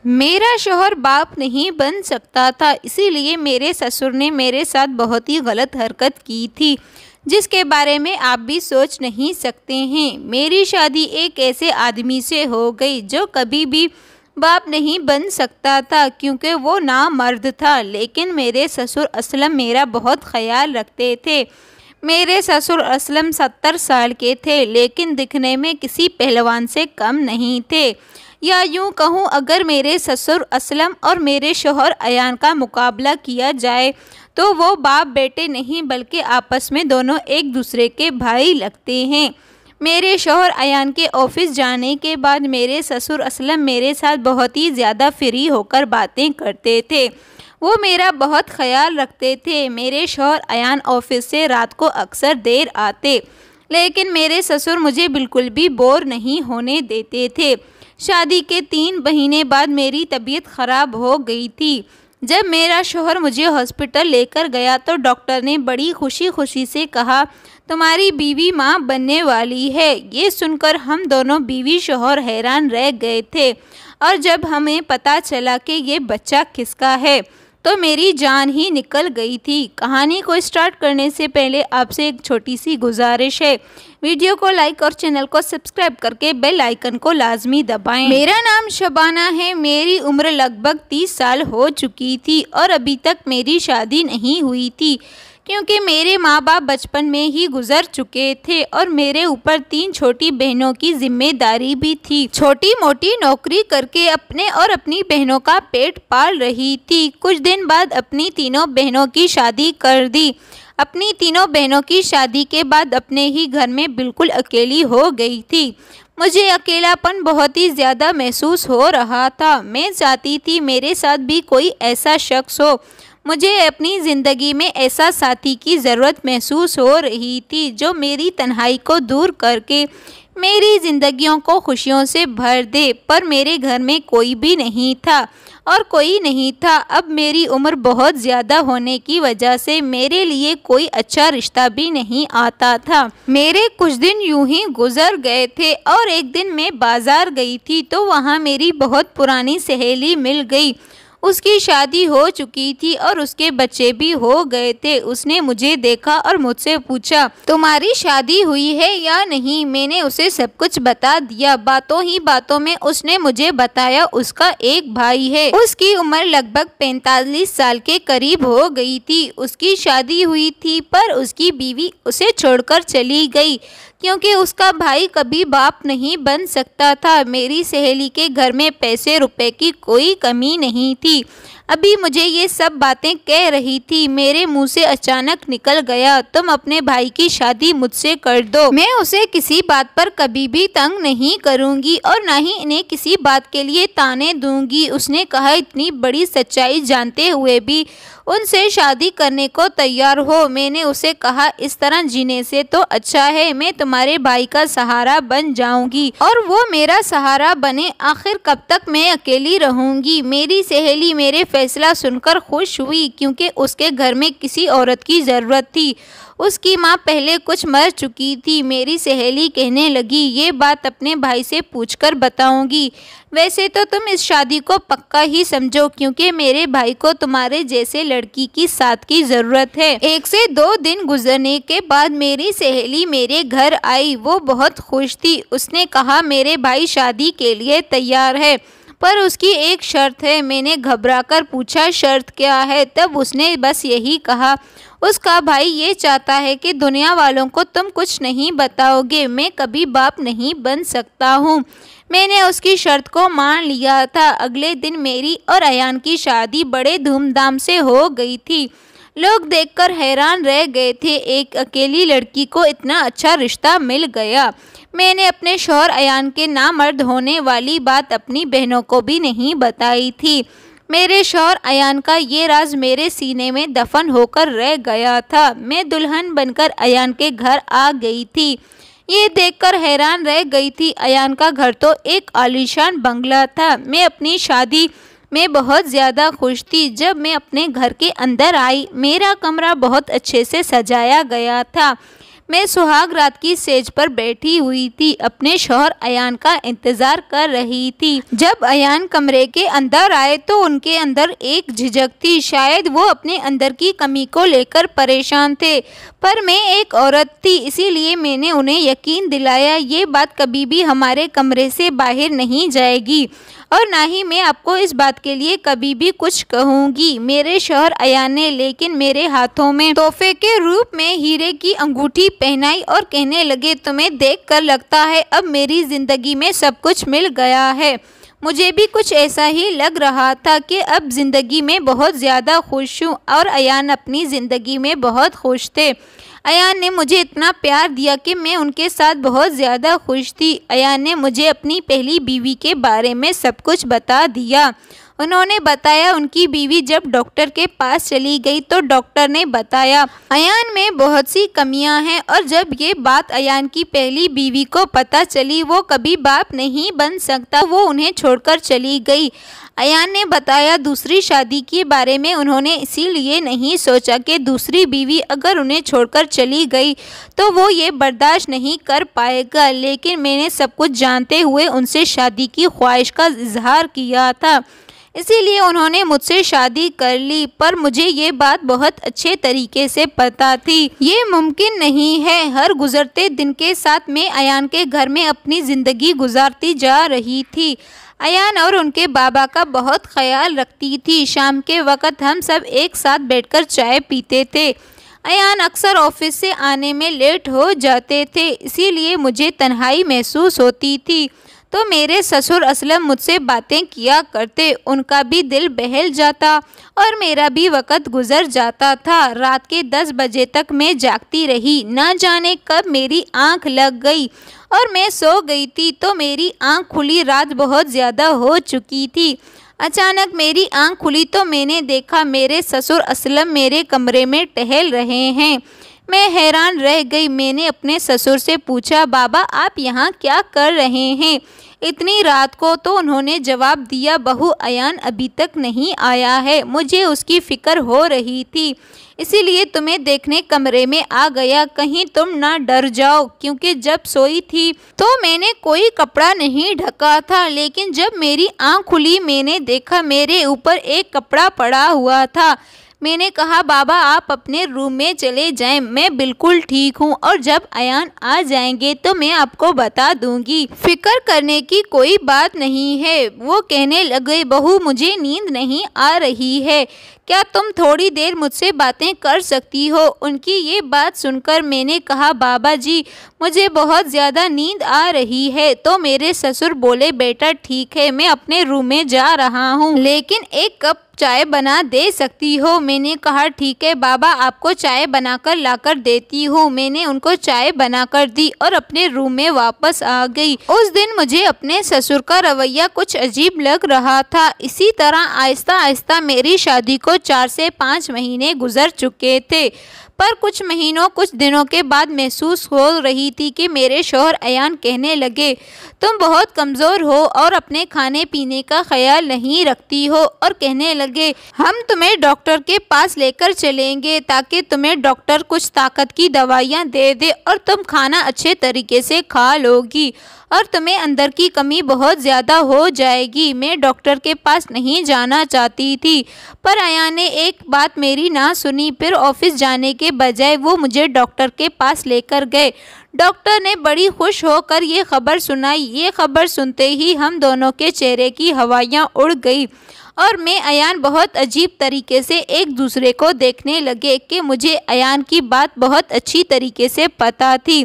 मेरा शौहर बाप नहीं बन सकता था, इसीलिए मेरे ससुर ने मेरे साथ बहुत ही गलत हरकत की थी, जिसके बारे में आप भी सोच नहीं सकते हैं। मेरी शादी एक ऐसे आदमी से हो गई जो कभी भी बाप नहीं बन सकता था, क्योंकि वो नामर्द था। लेकिन मेरे ससुर असलम मेरा बहुत ख्याल रखते थे। मेरे ससुर असलम 70 साल के थे, लेकिन दिखने में किसी पहलवान से कम नहीं थे। या यूँ कहूँ, अगर मेरे ससुर असलम और मेरे शौहर अयान का मुकाबला किया जाए तो वो बाप बेटे नहीं बल्कि आपस में दोनों एक दूसरे के भाई लगते हैं। मेरे शौहर अयान के ऑफिस जाने के बाद मेरे ससुर असलम मेरे साथ बहुत ही ज़्यादा फ्री होकर बातें करते थे। वो मेरा बहुत ख्याल रखते थे। मेरे शौहर अयान ऑफिस से रात को अक्सर देर आते, लेकिन मेरे ससुर मुझे बिल्कुल भी बोर नहीं होने देते थे। शादी के 3 महीने बाद मेरी तबीयत ख़राब हो गई थी। जब मेरा शौहर मुझे हॉस्पिटल लेकर गया तो डॉक्टर ने बड़ी खुशी खुशी से कहा, तुम्हारी बीवी माँ बनने वाली है। ये सुनकर हम दोनों बीवी शौहर हैरान रह गए थे, और जब हमें पता चला कि ये बच्चा किसका है तो मेरी जान ही निकल गई थी। कहानी को स्टार्ट करने से पहले आपसे एक छोटी सी गुजारिश है, वीडियो को लाइक और चैनल को सब्सक्राइब करके बेल आइकन को लाजमी दबाएं। मेरा नाम शबाना है। मेरी उम्र लगभग 30 साल हो चुकी थी और अभी तक मेरी शादी नहीं हुई थी, क्योंकि मेरे माँ बाप बचपन में ही गुजर चुके थे और मेरे ऊपर 3 छोटी बहनों की जिम्मेदारी भी थी। छोटी मोटी नौकरी करके अपने और अपनी बहनों का पेट पाल रही थी। कुछ दिन बाद अपनी तीनों बहनों की शादी कर दी। अपनी तीनों बहनों की शादी के बाद अपने ही घर में बिल्कुल अकेली हो गई थी। मुझे अकेलापन बहुत ही ज़्यादा महसूस हो रहा था। मैं चाहती थी मेरे साथ भी कोई ऐसा शख्स हो। मुझे अपनी ज़िंदगी में ऐसा साथी की ज़रूरत महसूस हो रही थी जो मेरी तन्हाई को दूर करके मेरी ज़िंदगियों को खुशियों से भर दे। पर मेरे घर में कोई भी नहीं था और कोई नहीं था। अब मेरी उम्र बहुत ज़्यादा होने की वजह से मेरे लिए कोई अच्छा रिश्ता भी नहीं आता था। मेरे कुछ दिन यूं ही गुजर गए थे और एक दिन मैं बाज़ार गई थी तो वहाँ मेरी बहुत पुरानी सहेली मिल गई। उसकी शादी हो चुकी थी और उसके बच्चे भी हो गए थे। उसने मुझे देखा और मुझसे पूछा, तुम्हारी शादी हुई है या नहीं? मैंने उसे सब कुछ बता दिया। बातों ही बातों में उसने मुझे बताया उसका एक भाई है। उसकी उम्र लगभग 45 साल के करीब हो गई थी। उसकी शादी हुई थी पर उसकी बीवी उसे छोड़कर चली गई, क्योंकि उसका भाई कभी बाप नहीं बन सकता था। मेरी सहेली के घर में पैसे रुपए की कोई कमी नहीं थी। अभी मुझे ये सब बातें कह रही थी, मेरे मुंह से अचानक निकल गया, तुम अपने भाई की शादी मुझसे कर दो। मैं उसे किसी बात पर कभी भी तंग नहीं करूंगी और ना ही इन्हें किसी बात के लिए ताने दूंगी। उसने कहा, इतनी बड़ी सच्चाई जानते हुए भी उनसे शादी करने को तैयार हो? मैंने उसे कहा, इस तरह जीने से तो अच्छा है मैं तुम्हारे भाई का सहारा बन जाऊंगी और वो मेरा सहारा बने। आखिर कब तक मैं अकेली रहूंगी? मेरी सहेली मेरे फैसला सुनकर खुश हुई, क्योंकि उसके घर में किसी औरत की ज़रूरत थी। उसकी माँ पहले कुछ मर चुकी थी। मेरी सहेली कहने लगी, ये बात अपने भाई से पूछकर बताऊंगी। वैसे तो तुम इस शादी को पक्का ही समझो, क्योंकि मेरे भाई को तुम्हारे जैसे लड़की की साथ की ज़रूरत है। 1 से 2 दिन गुजरने के बाद मेरी सहेली मेरे घर आई। वो बहुत खुश थी। उसने कहा, मेरे भाई शादी के लिए तैयार है, पर उसकी एक शर्त है। मैंने घबराकर पूछा, शर्त क्या है? तब उसने बस यही कहा, उसका भाई ये चाहता है कि दुनिया वालों को तुम कुछ नहीं बताओगे। मैं कभी बाप नहीं बन सकता हूँ। मैंने उसकी शर्त को मान लिया था। अगले दिन मेरी और अयान की शादी बड़े धूमधाम से हो गई थी। लोग देखकर हैरान रह गए थे, एक अकेली लड़की को इतना अच्छा रिश्ता मिल गया। मैंने अपने शौहर अयान के नामर्द होने वाली बात अपनी बहनों को भी नहीं बताई थी। मेरे शौहर अयान का ये राज मेरे सीने में दफन होकर रह गया था। मैं दुल्हन बनकर अयान के घर आ गई थी। ये देखकर हैरान रह गई थी। अयान का घर तो एक आलीशान बंगला था। मैं अपनी शादी में बहुत ज़्यादा खुश थी। जब मैं अपने घर के अंदर आई, मेरा कमरा बहुत अच्छे से सजाया गया था। मैं सुहाग रात की सेज पर बैठी हुई थी, अपने शौहर अयान का इंतजार कर रही थी। जब अयान कमरे के अंदर आए तो उनके अंदर एक झिझक थी। शायद वो अपने अंदर की कमी को लेकर परेशान थे, पर मैं एक औरत थी, इसीलिए मैंने उन्हें यकीन दिलाया ये बात कभी भी हमारे कमरे से बाहर नहीं जाएगी और ना ही मैं आपको इस बात के लिए कभी भी कुछ कहूँगी। मेरे शौहर अयान ने लेकिन मेरे हाथों में तोहफे के रूप में हीरे की अंगूठी पहनाई और कहने लगे, तुम्हें देखकर लगता है अब मेरी ज़िंदगी में सब कुछ मिल गया है। मुझे भी कुछ ऐसा ही लग रहा था कि अब ज़िंदगी में बहुत ज़्यादा खुश हूँ और अयान अपनी ज़िंदगी में बहुत खुश थे। अयान ने मुझे इतना प्यार दिया कि मैं उनके साथ बहुत ज़्यादा खुश थी। अयान ने मुझे अपनी पहली बीवी के बारे में सब कुछ बता दिया। उन्होंने बताया उनकी बीवी जब डॉक्टर के पास चली गई तो डॉक्टर ने बताया अयान में बहुत सी कमियां हैं और जब ये बात अयान की पहली बीवी को पता चली वो कभी बाप नहीं बन सकता, वो उन्हें छोड़कर चली गई। अयान ने बताया दूसरी शादी के बारे में उन्होंने इसीलिए नहीं सोचा कि दूसरी बीवी अगर उन्हें छोड़कर चली गई तो वो ये बर्दाश्त नहीं कर पाएगा, लेकिन मैंने सब कुछ जानते हुए उनसे शादी की ख्वाहिश का इजहार किया था, इसीलिए उन्होंने मुझसे शादी कर ली। पर मुझे ये बात बहुत अच्छे तरीके से पता थी ये मुमकिन नहीं है। हर गुजरते दिन के साथ मैं अयान के घर में अपनी ज़िंदगी गुजारती जा रही थी। अयान और उनके बाबा का बहुत ख्याल रखती थी। शाम के वक़्त हम सब एक साथ बैठकर चाय पीते थे। अयान अक्सर ऑफिस से आने में लेट हो जाते थे, इसीलिए मुझे तन्हाई महसूस होती थी। तो मेरे ससुर असलम मुझसे बातें किया करते, उनका भी दिल बहल जाता और मेरा भी वक़्त गुजर जाता था। रात के 10 बजे तक मैं जागती रही, ना जाने कब मेरी आंख लग गई और मैं सो गई थी तो मेरी आंख खुली रात बहुत ज़्यादा हो चुकी थी। अचानक मेरी आंख खुली तो मैंने देखा मेरे ससुर असलम मेरे कमरे में टहल रहे हैं। मैं हैरान रह गई। मैंने अपने ससुर से पूछा, बाबा आप यहाँ क्या कर रहे हैं इतनी रात को? तो उन्होंने जवाब दिया, बहू अयान अभी तक नहीं आया है, मुझे उसकी फ़िक्र हो रही थी इसीलिए तुम्हें देखने कमरे में आ गया, कहीं तुम ना डर जाओ। क्योंकि जब सोई थी तो मैंने कोई कपड़ा नहीं ढका था, लेकिन जब मेरी आँख खुली मैंने देखा मेरे ऊपर एक कपड़ा पड़ा हुआ था। मैंने कहा, बाबा आप अपने रूम में चले जाएं, मैं बिल्कुल ठीक हूँ और जब अयान आ जाएंगे तो मैं आपको बता दूंगी, फिक्र करने की कोई बात नहीं है। वो कहने लगे, बहू मुझे नींद नहीं आ रही है, क्या तुम थोड़ी देर मुझसे बातें कर सकती हो? उनकी ये बात सुनकर मैंने कहा, बाबा जी मुझे बहुत ज़्यादा नींद आ रही है। तो मेरे ससुर बोले, बेटा ठीक है मैं अपने रूम में जा रहा हूँ, लेकिन एक कप चाय बना दे सकती हो? मैंने कहा ठीक है बाबा, आपको चाय बनाकर लाकर देती हूँ। मैंने उनको चाय बनाकर दी और अपने रूम में वापस आ गई। उस दिन मुझे अपने ससुर का रवैया कुछ अजीब लग रहा था। इसी तरह आहिस्ता आहिस्ता मेरी शादी को 4 से 5 महीने गुजर चुके थे, पर कुछ दिनों के बाद महसूस हो रही थी कि मेरे शौहर अयान कहने लगे, तुम बहुत कमज़ोर हो और अपने खाने पीने का ख्याल नहीं रखती हो, और कहने लगे हम तुम्हें डॉक्टर के पास लेकर चलेंगे ताकि तुम्हें डॉक्टर कुछ ताकत की दवाइयाँ दे दे और तुम खाना अच्छे तरीके से खा लोगी और तुम्हें अंदर की कमी बहुत ज़्यादा हो जाएगी। मैं डॉक्टर के पास नहीं जाना चाहती थी, पर अयान ने एक बात मेरी ना सुनी। फिर ऑफिस जाने के बजाय वो मुझे डॉक्टर के पास लेकर गए। डॉक्टर ने बड़ी खुश होकर ये खबर सुनाई। ये खबर सुनते ही हम दोनों के चेहरे की हवाइयाँ उड़ गई और मैं अयान बहुत अजीब तरीके से एक दूसरे को देखने लगे कि मुझे अयान की बात बहुत अच्छी तरीके से पता थी।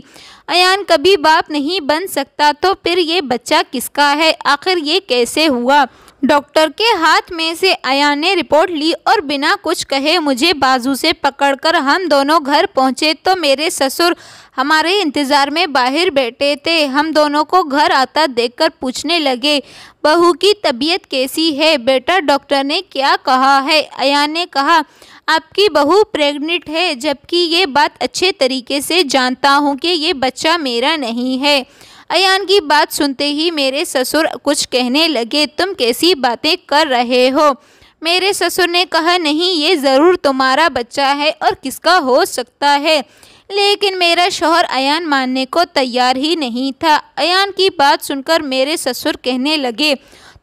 अयान कभी बाप नहीं बन सकता, तो फिर ये बच्चा किसका है? आखिर ये कैसे हुआ? डॉक्टर के हाथ में से अयान ने रिपोर्ट ली और बिना कुछ कहे मुझे बाजू से पकड़कर हम दोनों घर पहुँचे तो मेरे ससुर हमारे इंतज़ार में बाहर बैठे थे। हम दोनों को घर आता देखकर पूछने लगे, बहू की तबीयत कैसी है? बेटा डॉक्टर ने क्या कहा है? अयान ने कहा, आपकी बहू प्रेग्नेंट है, जबकि ये बात अच्छे तरीके से जानता हूँ कि ये बच्चा मेरा नहीं है। अयान की बात सुनते ही मेरे ससुर कुछ कहने लगे, तुम कैसी बातें कर रहे हो? मेरे ससुर ने कहा, नहीं ये ज़रूर तुम्हारा बच्चा है और किसका हो सकता है, लेकिन मेरा शौहर अयान मानने को तैयार ही नहीं था। अयान की बात सुनकर मेरे ससुर कहने लगे,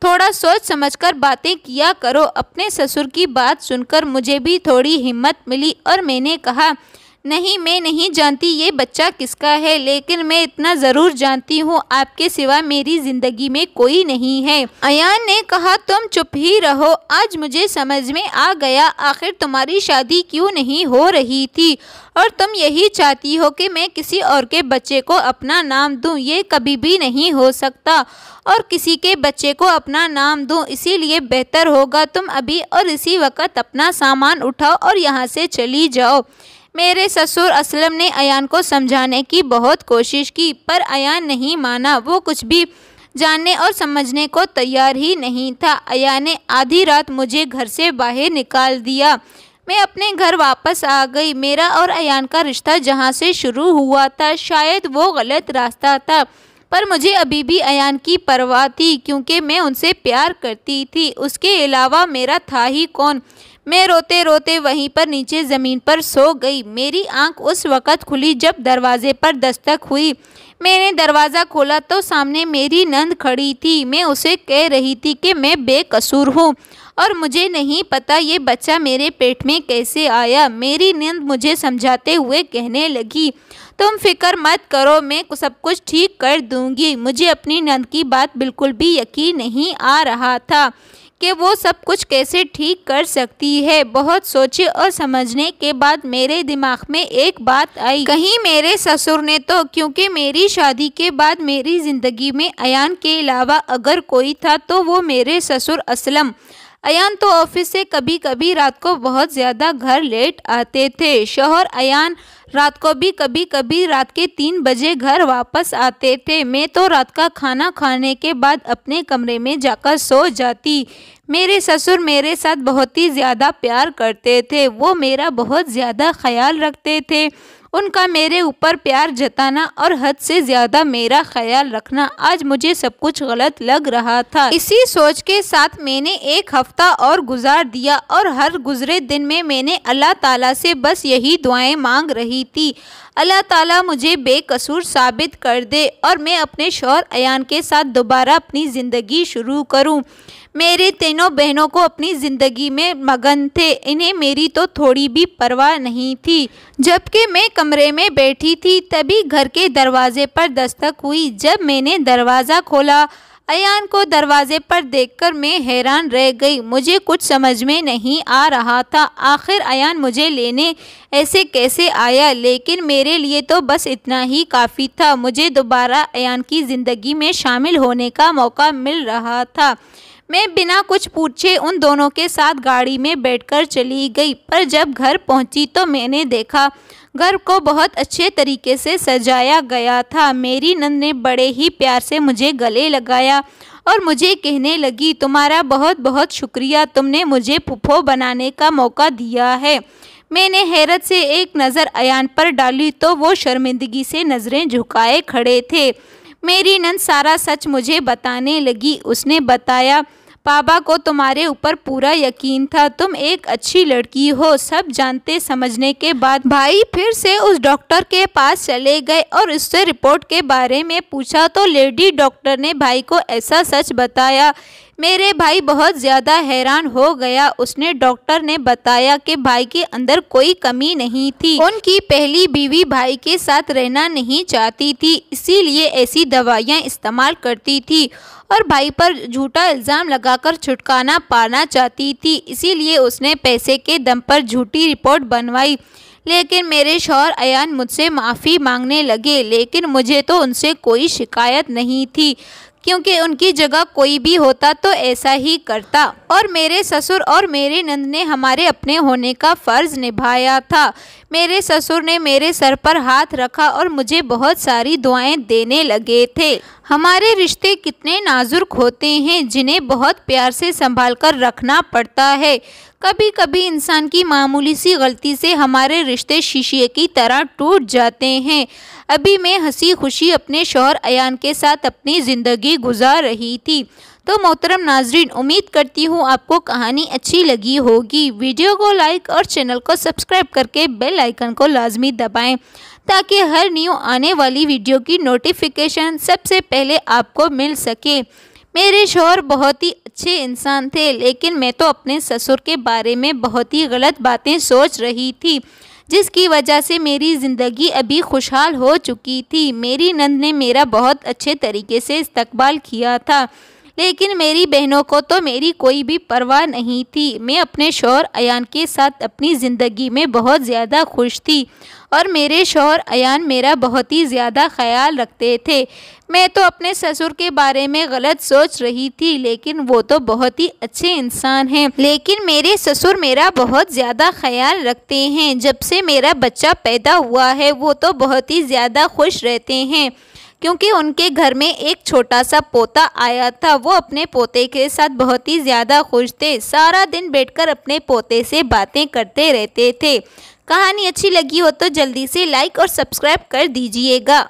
थोड़ा सोच समझकर बातें किया करो। अपने ससुर की बात सुनकर मुझे भी थोड़ी हिम्मत मिली और मैंने कहा, नहीं, मैं नहीं जानती ये बच्चा किसका है, लेकिन मैं इतना ज़रूर जानती हूँ आपके सिवा मेरी ज़िंदगी में कोई नहीं है। अयान ने कहा, तुम चुप ही रहो, आज मुझे समझ में आ गया आखिर तुम्हारी शादी क्यों नहीं हो रही थी और तुम यही चाहती हो कि मैं किसी और के बच्चे को अपना नाम दूँ। ये कभी भी नहीं हो सकता और किसी के बच्चे को अपना नाम दूँ, इसीलिए बेहतर होगा तुम अभी और इसी वक्त अपना सामान उठाओ और यहाँ से चली जाओ। मेरे ससुर असलम ने अयान को समझाने की बहुत कोशिश की पर अयान नहीं माना। वो कुछ भी जानने और समझने को तैयार ही नहीं था। अयान ने आधी रात मुझे घर से बाहर निकाल दिया। मैं अपने घर वापस आ गई। मेरा और अयान का रिश्ता जहाँ से शुरू हुआ था शायद वो गलत रास्ता था, पर मुझे अभी भी अयान की परवाह थी क्योंकि मैं उनसे प्यार करती थी। उसके अलावा मेरा था ही कौन। मैं रोते रोते वहीं पर नीचे ज़मीन पर सो गई। मेरी आंख उस वक़्त खुली जब दरवाजे पर दस्तक हुई। मैंने दरवाज़ा खोला तो सामने मेरी नंद खड़ी थी। मैं उसे कह रही थी कि मैं बेकसूर हूँ और मुझे नहीं पता ये बच्चा मेरे पेट में कैसे आया। मेरी नंद मुझे समझाते हुए कहने लगी, तुम फिक्र मत करो, मैं सब कुछ ठीक कर दूँगी। मुझे अपनी नंद की बात बिल्कुल भी यकीन नहीं आ रहा था कि वो सब कुछ कैसे ठीक कर सकती है। बहुत सोचे और समझने के बाद मेरे दिमाग में एक बात आई, कहीं मेरे ससुर ने तो, क्योंकि मेरी शादी के बाद मेरी ज़िंदगी में अयान के अलावा अगर कोई था तो वो मेरे ससुर असलम। अयान तो ऑफिस से कभी कभी रात को बहुत ज़्यादा घर लेट आते थे। शौहर अयान रात को भी कभी कभी रात के 3 बजे घर वापस आते थे। मैं तो रात का खाना खाने के बाद अपने कमरे में जाकर सो जाती। मेरे ससुर मेरे साथ बहुत ही ज़्यादा प्यार करते थे। वो मेरा बहुत ज़्यादा ख्याल रखते थे। उनका मेरे ऊपर प्यार जताना और हद से ज़्यादा मेरा ख्याल रखना आज मुझे सब कुछ गलत लग रहा था। इसी सोच के साथ मैंने 1 हफ्ता और गुजार दिया और हर गुजरे दिन में मैंने अल्लाह ताला से बस यही दुआएं मांग रही थी, अल्लाह ताला मुझे बेकसूर साबित कर दे और मैं अपने शौहर अयान के साथ दोबारा अपनी ज़िंदगी शुरू करूं। मेरे तीनों बहनों को अपनी ज़िंदगी में मगन थे, इन्हें मेरी तो थोड़ी भी परवाह नहीं थी। जबकि मैं कमरे में बैठी थी तभी घर के दरवाजे पर दस्तक हुई। जब मैंने दरवाज़ा खोला अयान को दरवाजे पर देखकर मैं हैरान रह गई। मुझे कुछ समझ में नहीं आ रहा था आखिर अयान मुझे लेने ऐसे कैसे आया, लेकिन मेरे लिए तो बस इतना ही काफ़ी था। मुझे दोबारा अयान की ज़िंदगी में शामिल होने का मौका मिल रहा था। मैं बिना कुछ पूछे उन दोनों के साथ गाड़ी में बैठकर चली गई, पर जब घर पहुंची तो मैंने देखा घर को बहुत अच्छे तरीके से सजाया गया था। मेरी नंद ने बड़े ही प्यार से मुझे गले लगाया और मुझे कहने लगी, तुम्हारा बहुत बहुत शुक्रिया, तुमने मुझे फूफो बनाने का मौका दिया है। मैंने हैरत से एक नज़र अयान पर डाली तो वो शर्मिंदगी से नज़रें झुकाए खड़े थे। मेरी नंद सारा सच मुझे बताने लगी। उसने बताया, पापा को तुम्हारे ऊपर पूरा यकीन था, तुम एक अच्छी लड़की हो। सब जानते समझने के बाद भाई फिर से उस डॉक्टर के पास चले गए और उससे रिपोर्ट के बारे में पूछा तो लेडी डॉक्टर ने भाई को ऐसा सच बताया। मेरे भाई बहुत ज़्यादा हैरान हो गया। उसने डॉक्टर ने बताया कि भाई के अंदर कोई कमी नहीं थी। उनकी पहली बीवी भाई के साथ रहना नहीं चाहती थी, इसीलिए ऐसी दवाइयाँ इस्तेमाल करती थी और भाई पर झूठा इल्ज़ाम लगाकर छुटकारा पाना चाहती थी। इसीलिए उसने पैसे के दम पर झूठी रिपोर्ट बनवाई। लेकिन मेरे शौहर अयान मुझसे माफ़ी मांगने लगे, लेकिन मुझे तो उनसे कोई शिकायत नहीं थी क्योंकि उनकी जगह कोई भी होता तो ऐसा ही करता। और मेरे ससुर और मेरी नंद ने हमारे अपने होने का फ़र्ज़ निभाया था। मेरे ससुर ने मेरे सर पर हाथ रखा और मुझे बहुत सारी दुआएं देने लगे थे। हमारे रिश्ते कितने नाजुक होते हैं जिन्हें बहुत प्यार से संभाल कर रखना पड़ता है। कभी कभी इंसान की मामूली सी गलती से हमारे रिश्ते शीशे की तरह टूट जाते हैं। अभी मैं हंसी खुशी अपने शौहर अयान के साथ अपनी ज़िंदगी गुजार रही थी। तो मोहतरम नाजरीन, उम्मीद करती हूँ आपको कहानी अच्छी लगी होगी। वीडियो को लाइक और चैनल को सब्सक्राइब करके बेल आइकन को लाजमी दबाएं ताकि हर न्यू आने वाली वीडियो की नोटिफिकेशन सबसे पहले आपको मिल सके। मेरे शौहर बहुत ही अच्छे इंसान थे, लेकिन मैं तो अपने ससुर के बारे में बहुत ही गलत बातें सोच रही थी, जिसकी वजह से मेरी ज़िंदगी अभी खुशहाल हो चुकी थी। मेरी नंद ने मेरा बहुत अच्छे तरीके से इस्तकबाल किया था, लेकिन मेरी बहनों को तो मेरी कोई भी परवाह नहीं थी। मैं अपने शौहर अयान के साथ अपनी ज़िंदगी में बहुत ज़्यादा खुश थी और मेरे शौहर अयान मेरा बहुत ही ज़्यादा ख्याल रखते थे। मैं तो अपने ससुर के बारे में गलत सोच रही थी, लेकिन वो तो बहुत ही अच्छे इंसान हैं। लेकिन मेरे ससुर मेरा बहुत ज़्यादा ख्याल रखते हैं। जब से मेरा बच्चा पैदा हुआ है वो तो बहुत ही ज़्यादा खुश रहते हैं, क्योंकि उनके घर में एक छोटा सा पोता आया था। वो अपने पोते के साथ बहुत ही ज़्यादा खुश थे, सारा दिन बैठकर अपने पोते से बातें करते रहते थे। कहानी अच्छी लगी हो तो जल्दी से लाइक और सब्सक्राइब कर दीजिएगा।